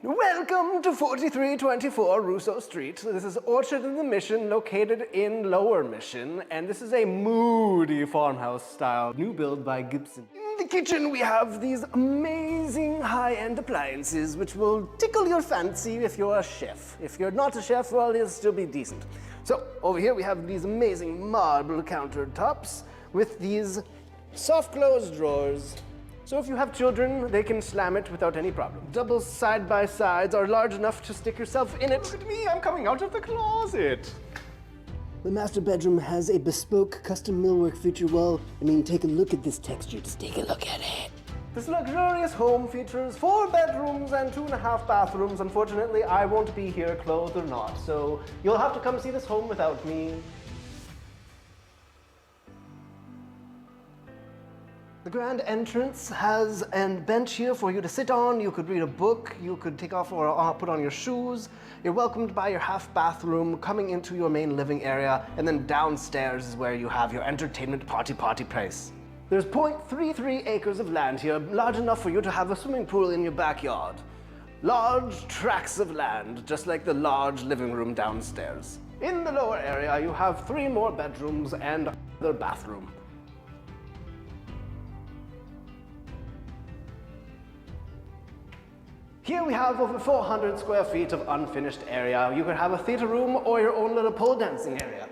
Welcome to 4324 Russo Street. This is Orchard in the Mission, located in Lower Mission, and this is a moody farmhouse style, new build by Gibson. In the kitchen we have these amazing high-end appliances which will tickle your fancy if you're a chef. If you're not a chef, well, you'll still be decent. So, over here we have these amazing marble countertops with these soft close drawers. So if you have children, they can slam it without any problem. Double side-by-sides are large enough to stick yourself in it. Look at me, I'm coming out of the closet. The master bedroom has a bespoke custom millwork feature wall. Take a look at this texture. Just take a look at it. This luxurious home features 4 bedrooms and 2.5 bathrooms. Unfortunately, I won't be here, clothed or not, so you'll have to come see this home without me. The grand entrance has a bench here for you to sit on. You could read a book, you could take off or put on your shoes. You're welcomed by your half bathroom, coming into your main living area, and then downstairs is where you have your entertainment party place. There's 0.33 acres of land here, large enough for you to have a swimming pool in your backyard. Large tracts of land, just like the large living room downstairs. In the lower area, you have 3 more bedrooms and another bathroom. Here we have over 400 square feet of unfinished area. You could have a theater room or your own little pole dancing area.